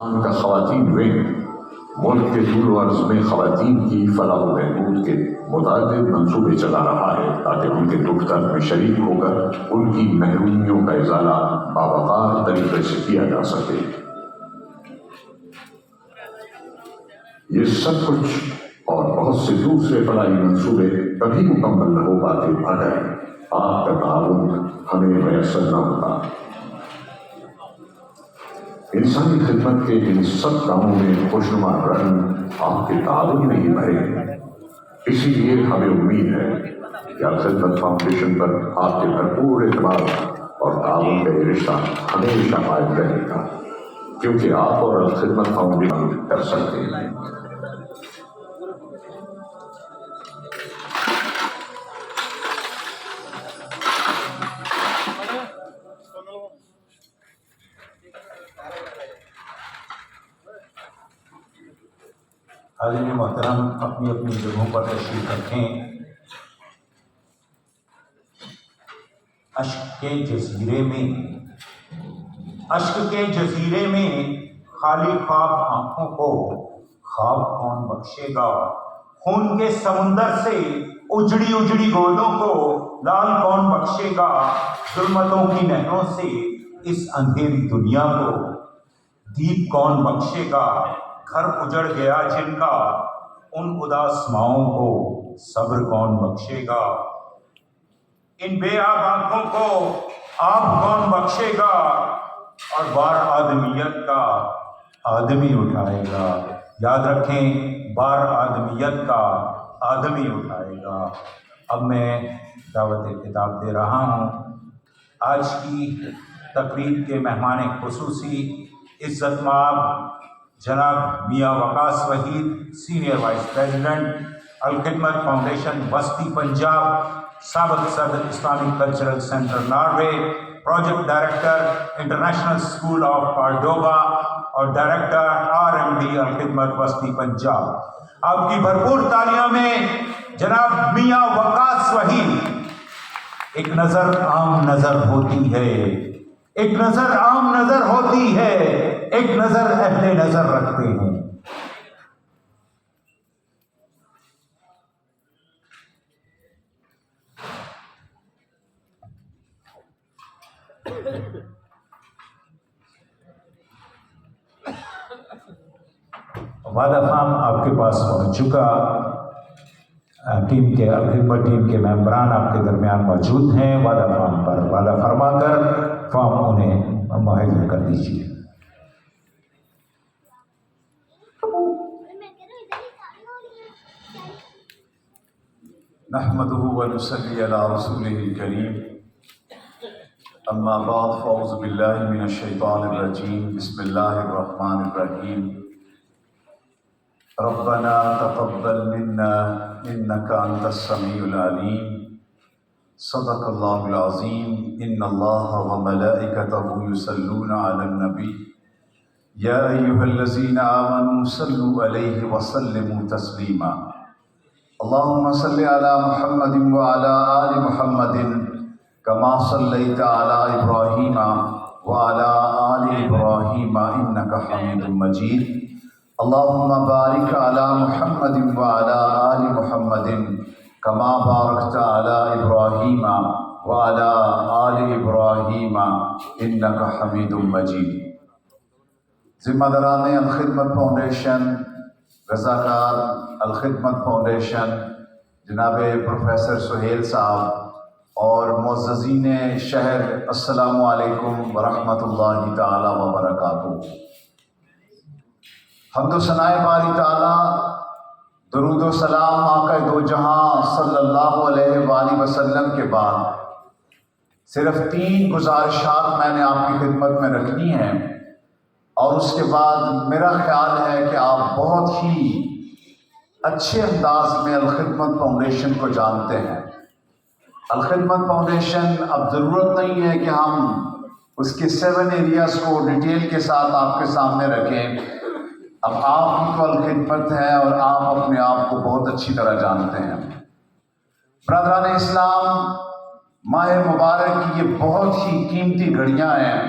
کا خواتین ونگ ملک کے طول و عرض میں خواتین کی فلاح و بہبود کے متعدد منصوبے چلا رہا ہے تاکہ ان کے دکھ درد میں شریک ہو کر ان کی محرومیوں کا ازالہ باوقار طریقے سے کیا جا سکے۔ یہ سب کچھ اور بہت سے دوسرے فلاحی منصوبے کبھی مکمل نہ ہو پاتے اگر آپ کا تعاون ہمیں میسر نہ ہوتا۔ انسانی خدمت کے ان سب کاموں میں خوشنما رنگ آپ کے تعاون میں ہی بھرے، اسی لیے ہمیں امید ہے کہ الخدمت فاؤنڈیشن پر آپ کے بھرپور اعتماد اور تعاون کا یہ رشتہ ہمیشہ قائم رہے گا، کیونکہ آپ اور الخدمت فاؤنڈیشن کر سکتے ہیں۔ حاضرین محترم، اپنی اپنی جگہوں پر تشریف رکھیں۔ اشک کے جزیرے میں خالی خواب آنکھوں کو خواب کون بخشے گا؟ خون کے سمندر سے اجڑی اجڑی گودوں کو لال کون بخشے گا؟ ظلمتوں کی نہروں سے اس اندھیری دنیا کو دیپ کون بخشے گا؟ گھر اجڑ گیا جن کا ان اداس ماؤں کو صبر کون بخشے گا؟ ان بے آب آنکھوں کو آب کون بخشے گا؟ اور بار آدمیت کا آدمی اٹھائے گا۔ یاد رکھیں، بار آدمیت کا آدمی اٹھائے گا۔ اب میں دعوت خطاب دے رہا ہوں۔ آج کی تقریب کے مہمان خصوصی عزت مآب جناب Mian Waqas Waheed, senior vice president Alkhidmat foundation وسطی پنجاب، سابق صدر Islamic cultural centre Norway, project director international school of Cordoba اور ڈائریکٹر RMD الخدمت وسطی پنجاب، آپ کی بھرپور تالیوں میں جناب میاں وقاص وحید۔ ایک نظر عام نظر ہوتی ہے، ایک نظر عام نظر ہوتی ہے، ایک نظر اہل نظر رکھتے ہیں۔ وعدہ فام آپ کے پاس پہنچ چکا۔ ٹیم کے الخدمت ٹیم کے ممبران آپ کے درمیان موجود ہیں۔ وعدہ فام پر وعدہ فرما کر فارم انہیں مہیا کر دیجیے۔ نحمده ونصلي على رسوله الكريم، اما بعد، فاعوذ باللہ من الشیطان الرجیم، بسم اللہ الرحمن الرحیم۔ ربنا تقبل منا انك انت السمیع العلیم، صدق اللہ العظیم۔ ان اللہ وملائکتہ یصلون علی النبی، یا ایھا الذین آمنوا صلوا علیہ وسلموا تسلیما۔ اللہم صلی علی محمد وعلی آل محمد کما صلیت علی ابراہیم وعلی آل ابراہیم انک حمید مجید۔ اللہم بارک علی محمد وعلی آل محمد کما بارکت علی ابراہیم وعلی آل ابراہیم انک حمید مجید۔ ذمہ داران الخدمت فاؤنڈیشن، رضاکار الخدمت فاؤنڈیشن جناب پروفیسر سہیل صاحب اور معززین شہر، السلام علیکم ورحمۃ اللہ تعالی وبرکاتہ۔ حمد و ثناء باری تعالی، درود و سلام آقا دو جہاں صلی اللہ علیہ وآلہ وسلم کے بعد صرف 3 گزارشات میں نے آپ کی خدمت میں رکھنی ہیں، اور اس کے بعد میرا خیال ہے کہ آپ بہت ہی اچھے انداز میں الخدمت فاؤنڈیشن کو جانتے ہیں۔ الخدمت فاؤنڈیشن، اب ضرورت نہیں ہے کہ ہم اس کے 7 ایریاز کو ڈیٹیل کے ساتھ آپ کے سامنے رکھیں۔ اب آپ کی تو الخدمت ہے اور آپ اپنے آپ کو بہت اچھی طرح جانتے ہیں۔ برادران اسلام، ماہ مبارک کی یہ بہت ہی قیمتی گھڑیاں ہیں۔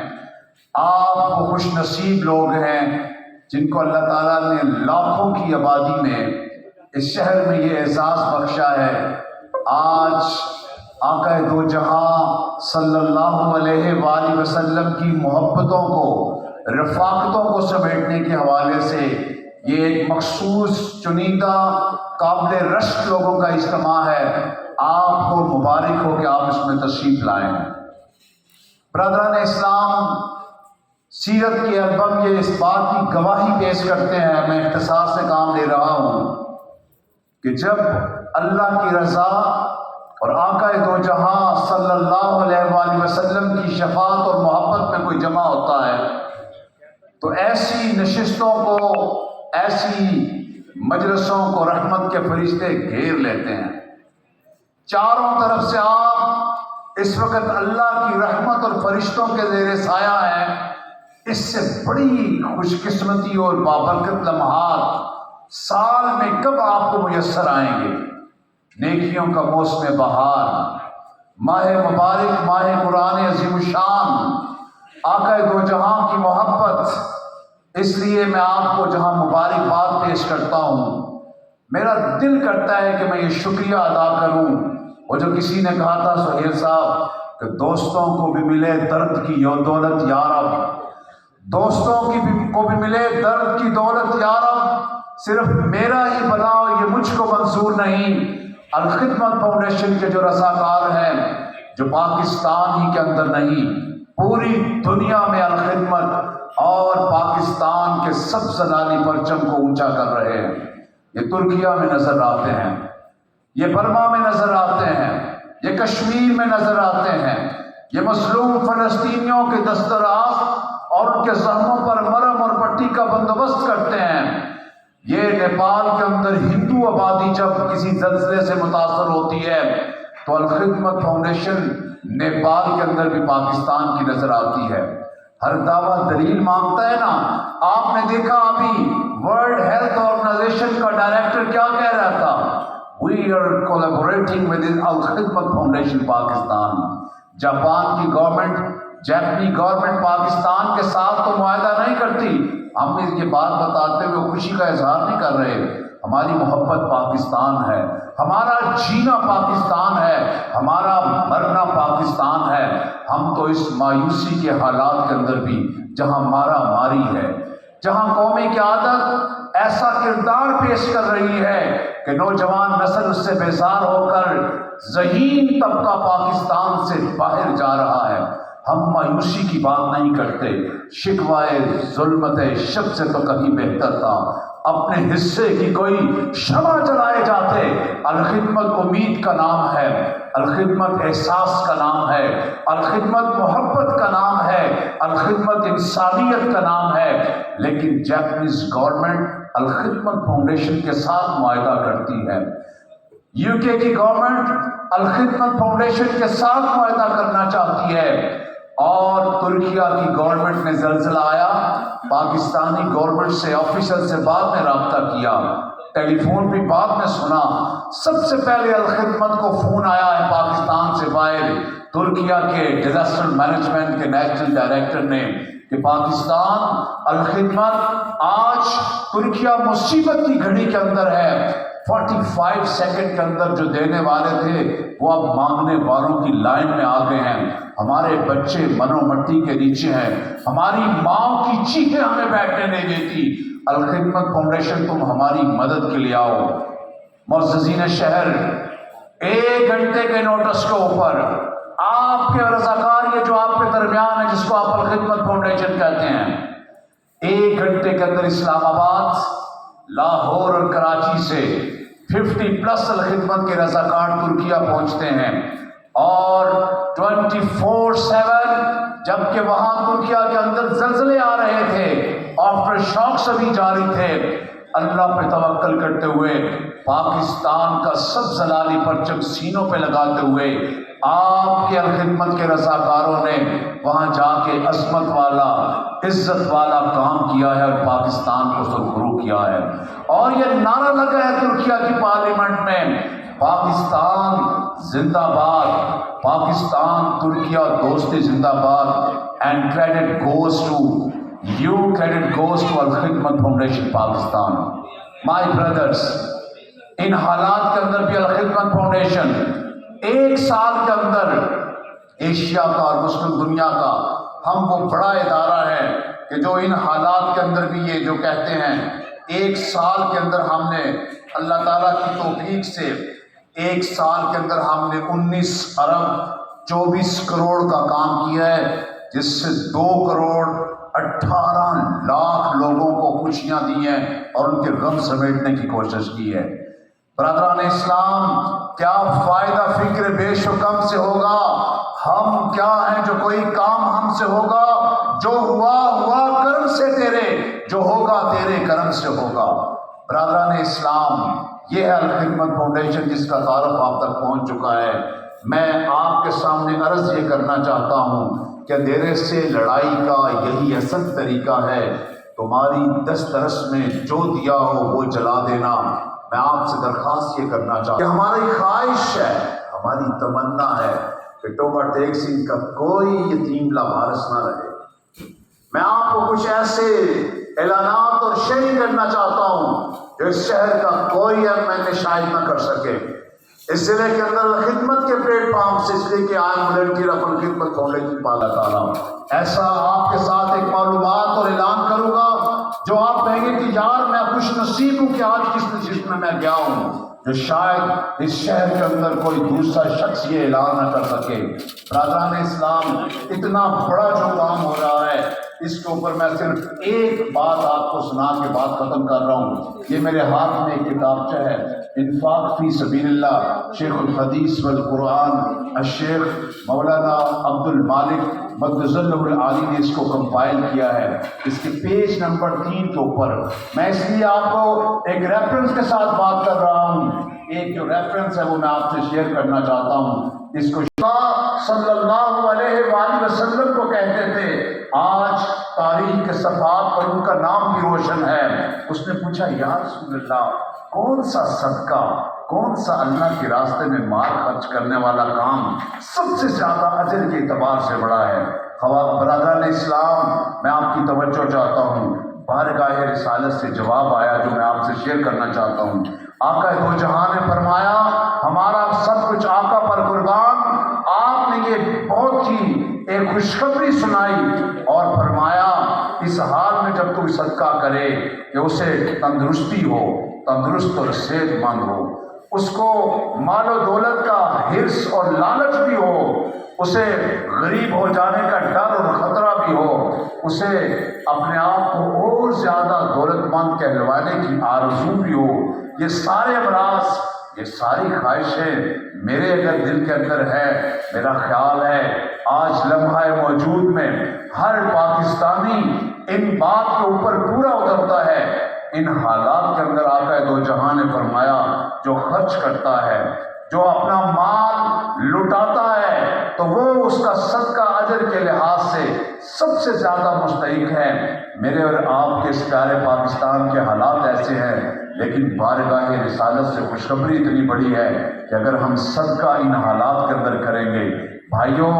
آپ خوش نصیب لوگ ہیں جن کو اللہ تعالیٰ نے لاکھوں کی آبادی میں اس شہر میں یہ اعزاز بخشا ہے، آج آقا دو جہاں صلی اللہ علیہ وآلہ وسلم کی محبتوں کو، رفاقتوں کو سمیٹنے کے حوالے سے یہ ایک مخصوص چنیدہ قابل رشک لوگوں کا اجتماع ہے۔ آپ کو مبارک ہو کہ آپ اس میں تشریف لائے ہیں۔ برادران اسلام، سیرت کے البم یہ اس بات کی گواہی پیش کرتے ہیں، میں اختصار سے کام لے رہا ہوں، کہ جب اللہ کی رضا اور آقا دو جہاں صلی اللہ علیہ وآلہ وسلم کی شفاعت اور محبت میں کوئی جمع ہوتا ہے تو ایسی نشستوں کو، ایسی مجلسوں کو رحمت کے فرشتے گھیر لیتے ہیں۔ چاروں طرف سے آپ اس وقت اللہ کی رحمت اور فرشتوں کے زیر سایہ ہیں۔ اس سے بڑی خوش قسمتی اور بابرکت لمحات سال میں کب آپ کو میسر آئیں گے؟ نیکیوں کا موسم بہار، ماہ مبارک، ماہ قرآن عظیم الشان، آقا دو جہاں کی محبت۔ اس لیے میں آپ کو جہاں مبارکباد پیش کرتا ہوں، میرا دل کرتا ہے کہ میں یہ شکریہ ادا کروں۔ وہ جو کسی نے کہا تھا سہیل صاحب کہ دوستوں کو بھی ملے درد کی یہ دولت یا رب، دوستوں کو بھی ملے درد کی دولت یا رب، صرف میرا ہی بنا اور یہ مجھ کو منظور نہیں۔ الخدمت فاؤنڈیشن کے جو رضاکار ہیں، جو پاکستان ہی کے اندر نہیں پوری دنیا میں الخدمت اور پاکستان کے سب زلالی پرچم کو اونچا کر رہے ہیں، یہ ترکیہ میں نظر آتے ہیں، یہ برما میں نظر آتے ہیں، یہ کشمیر میں نظر آتے ہیں، یہ مظلوم فلسطینیوں کے دسترس اور ان کے زخموں پر مرہم اور پٹی کا بندوبست کرتے ہیں۔ یہ نیپال کے اندر ہندو آبادی جب کسی زلزلے سے متاثر ہوتی ہے تو الخدمت فاؤنڈیشن نیپال کے اندر بھی پاکستان کی نظر آتی ہے۔ ہر دعویٰ دلیل مانگتا ہے نا۔ آپ نے دیکھا ابھی ورلڈ ہیلتھ آرگنائزیشن کا ڈائریکٹر کیا کہہ رہا تھا؟ We are collaborating with Al-Khidmat foundation Pakistan. Japan کی گورنمنٹ، جاپنی گورنمنٹ پاکستان کے ساتھ تو معاہدہ نہیں کرتی۔ ہم اس یہ بات بتاتے ہوئے خوشی کا اظہار نہیں کر رہے، ہماری محبت پاکستان ہے، ہمارا جینا پاکستان ہے، ہمارا مرنا پاکستان ہے۔ ہم تو اس مایوسی کے حالات کے اندر بھی جہاں مارا ماری ہے، جہاں قومی قیادت ایسا کردار پیش کر رہی ہے کہ نوجوان نسل اس سے بیزار ہو کر ذہین طبقہ پاکستان سے باہر جا رہا ہے، ہم مایوسی کی بات نہیں کرتے۔ شکوائے ظلمت شب سے تو کہیں بہتر تھا، اپنے حصے کی کوئی شمع جلائے جاتے۔ الخدمت امید کا نام ہے، الخدمت احساس کا نام ہے، الخدمت محبت کا نام ہے، الخدمت انسانیت کا نام ہے۔ لیکن جاپنیز گورنمنٹ الخدمت فاؤنڈیشن کے ساتھ معاہدہ کرتی ہے، یو کے کی گورنمنٹ الخدمت فاؤنڈیشن کے ساتھ معاہدہ کرنا چاہتی ہے، اور ترکیہ کی گورنمنٹ نے زلزلہ آیا، پاکستانی گورنمنٹ سے آفیسر سے بعد میں رابطہ کیا، ٹیلی فون بھی بعد میں سنا۔ سب سے پہلے الخدمت کو فون آیا ہے پاکستان سے باہر، ترکیہ کے ڈیزاسٹر مینجمنٹ کے نیشنل ڈائریکٹر نے، کہ پاکستان الخدمت آج ترکیہ مصیبت کی گھڑی کے اندر ہے، 45 سیکنڈ کے اندر جو دینے والے تھے وہ اب مانگنے والوں کی لائن میں آ گئے ہیں۔ ہمارے بچے منو مٹی کے نیچے ہیں، ہماری ماں کی چیخیں ہمیں بیٹھنے نہیں دیتی۔ الخدمت فاؤنڈیشن تم ہماری مدد کے لیے آؤ۔ معززین شہر، 1 گھنٹے کے نوٹس کے اوپر آپ کے رضاکار، یہ جو آپ کے درمیان ہے جس کو آپ الخدمت فاؤنڈیشن کہتے ہیں، 1 گھنٹے کے اندر اسلام آباد، لاہور اور کراچی سے 50+ الخدمت کے رضاکار ترکیہ پہنچتے ہیں، اور 24/7 جبکہ وہاں ترکیہ کے اندر زلزلے آ رہے تھے، آفٹر شاکس ابھی جاری تھے، اللہ پہ توکل کرتے ہوئے پاکستان کا سب زلالی پرچم سینوں پہ لگاتے ہوئے آپ کے الخدمت کے رضاکاروں نے وہاں جا کے عظمت والا، عزت والا کام کیا ہے اور پاکستان کو سرخرو کیا ہے۔ اور یہ نعرہ لگا ہے ترکیہ کی پارلیمنٹ میں، پاکستان زندہ باد، پاکستان ترکیہ دوستی زندہ باد، and credit goes to Due credit goes to Al Khidmat Foundation Pakistan. My brothers, ان حالات کے اندر بھی الخدمت فاؤنڈیشن ایک سال کے اندر ایشیا کا اور مسلم دنیا کا ہم وہ بڑا ادارہ ہے کہ جو ان حالات کے اندر بھی یہ جو کہتے ہیں ایک سال کے اندر ہم نے اللہ تعالیٰ کی توفیق سے ایک سال کے اندر ہم نے 19 ارب 24 کروڑ کا کام کیا ہے، جس سے 2 کروڑ 18 لاکھ لوگوں کو خوشیاں دی ہیں اور ان کے غم سمیٹنے کی کوشش کی ہے۔ برادران اسلام، کیا فائدہ فکر بیش و کم سے ہوگا؟ ہم کیا ہیں جو کوئی کام ہم سے ہوگا؟ جو ہوا کرم سے تیرے، جو ہوگا تیرے کرم سے ہوگا۔ برادران اسلام، یہ ہے الخدمت فاؤنڈیشن جس کا تعارف آپ تک پہنچ چکا ہے۔ میں آپ کے سامنے عرض یہ کرنا چاہتا ہوں کہ اندھیرے سے لڑائی کا یہی اصل طریقہ ہے، تمہاری دسترس میں جو دیا ہو وہ جلا دینا۔ میں آپ سے درخواست یہ کرنا چاہتا ہوں کہ ہماری خواہش ہے، ہماری تمنا ہے کہ ٹوبہ ٹیک سنگھ کا کوئی یتیم لاوارث نہ رہے۔ میں آپ کو کچھ ایسے اعلانات اور شیئر کرنا چاہتا ہوں جو اس شہر کا کوئی ایم ایل اے شاید نہ کر سکے۔ اس ضلع کے اندر خدمت کے پلیٹ فارم سے، اس لیے کہ آئی ایم والنٹیئر آف خدمت فاؤنڈیشن پالا تعالیٰ، ایسا آپ کے ساتھ ایک معلومات اور اعلان کروں گا جو آپ کہیں گے کہ یار میں خوش نصیب ہوں کہ آج کس نشست میں گیا ہوں، جو شاید اس شہر کے اندر کوئی دوسرا شخص یہ اعلان نہ کر سکے۔ برادران اسلام، اتنا بڑا جو کام ہو رہا ہے اس کے اوپر میں صرف ایک بات آپ کو سنا کے بات ختم کر رہا ہوں۔ یہ میرے ہاتھ میں ایک کتابچہ ہے، انفاق فی سبیل اللہ، شیخ الحدیث والقرآن الشیخ مولانا عبد المالک مدظلہ العالی نے اس کو کمپائل کیا ہے۔ اس کے پیج نمبر 3 کے اوپر میں اس لیے آپ کو ایک ریفرنس کے ساتھ بات کر رہا ہوں، ایک جو ریفرنس ہے وہ میں آپ سے شیئر کرنا چاہتا ہوں۔ اس کو صلی اللہ علیہ وآلہ وسلم کو کہتے تھے، آج تاریخ کے صفحات پر ان کا نام بھی روشن ہے۔ اس نے پوچھا یا رسول اللہ، کون سا صدقہ، کون سا اللہ کے راستے میں مال خرچ کرنے والا کام سب سے زیادہ اجر کے اعتبار سے بڑا ہے؟ برادران اسلام، میں آپ کی توجہ چاہتا ہوں، بارگاہ رسالت سے جواب آیا جو میں آپ سے شیئر کرنا چاہتا ہوں۔ آقا دو جہاں نے فرمایا ہمارا سب کچھ آقا پر قربان۔ آپ نے یہ بہت ہی ایک خوشخبری سنائی اور فرمایا اس حال میں جب کوئی صدقہ کرے کہ اسے تندرستی ہو، تندرست اور صحت مند ہو، اس کو مال و دولت کا حرص اور لالچ بھی ہو، اسے غریب ہو جانے کا ڈر اور خطرہ بھی ہو، اسے اپنے آپ کو اور زیادہ دولت مند کہلوانے کی آرزو بھی ہو، یہ سارے امراض، یہ ساری خواہشیں میرے اگر دل کے اندر ہے، میرا خیال ہے آج لمحہ موجود میں ہر پاکستانی ان بات کے اوپر پورا اترتا ہے۔ ان حالات کے اندر آقا دو جہاں نے فرمایا جو خرچ کرتا ہے، جو اپنا مال لٹاتا ہے، تو وہ اس کا صدقہ اجر کے لحاظ سے سب سے زیادہ مستحق ہے۔ میرے اور آپ کے اس پیارے پاکستان کے حالات ایسے ہیں، لیکن بارگاہ رسالت سے خوشخبری اتنی بڑی ہے کہ اگر ہم صدقہ ان حالات کے اندر کریں گے، بھائیوں،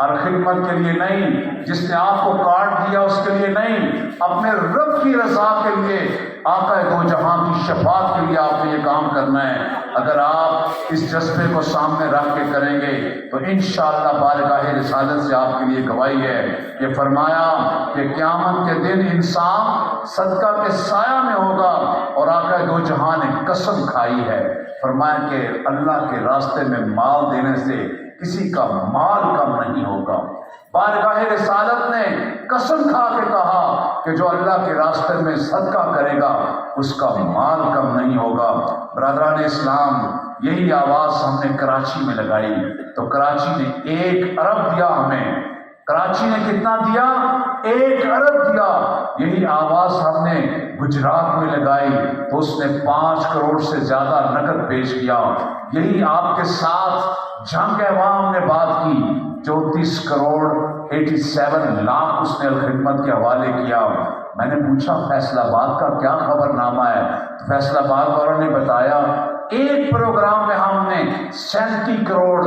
اور خدمت کے لیے نہیں، جس نے آپ کو کارڈ دیا اس کے لیے نہیں، اپنے رب کی رضا کے لیے، آقا دو جہاں کی شفاعت کے لیے آپ نے یہ کام کرنا ہے۔ اگر آپ اس جذبے کو سامنے رکھ کے کریں گے تو انشاءاللہ بارگاہ رسالت سے آپ کے لیے گواہی ہے۔ یہ فرمایا کہ قیامت کے دن انسان صدقہ کے سایہ میں ہوگا، اور آقا دو جہاں نے قسم کھائی ہے، فرمایا کہ اللہ کے راستے میں مال دینے سے کسی کا مال کم نہیں ہوگا۔ بارگاہ رسالت نے قسم کھا کے کہا کہ جو اللہ کے راستے میں صدقہ کرے گا اس کا مال کم نہیں ہوگا۔ برادران اسلام، یہی آواز ہم نے کراچی میں لگائی تو کراچی نے 1 ارب دیا ہمیں۔ کراچی نے کتنا دیا؟ 1 ارب دیا۔ یہی آواز ہم نے گجرات میں لگائی تو اس نے 5 کروڑ سے زیادہ نقد پیش کیا۔ یہی آپ کے ساتھ جنگ عوام نے بات کی، 34 کروڑ 87 لاکھ اس نے الخدمت کے حوالے کیا۔ میں نے پوچھا فیصل آباد کا کیا خبر نامہ ہے؟ فیصل آباد والوں نے بتایا ایک پروگرام میں ہم نے 37 کروڑ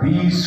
20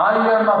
IMF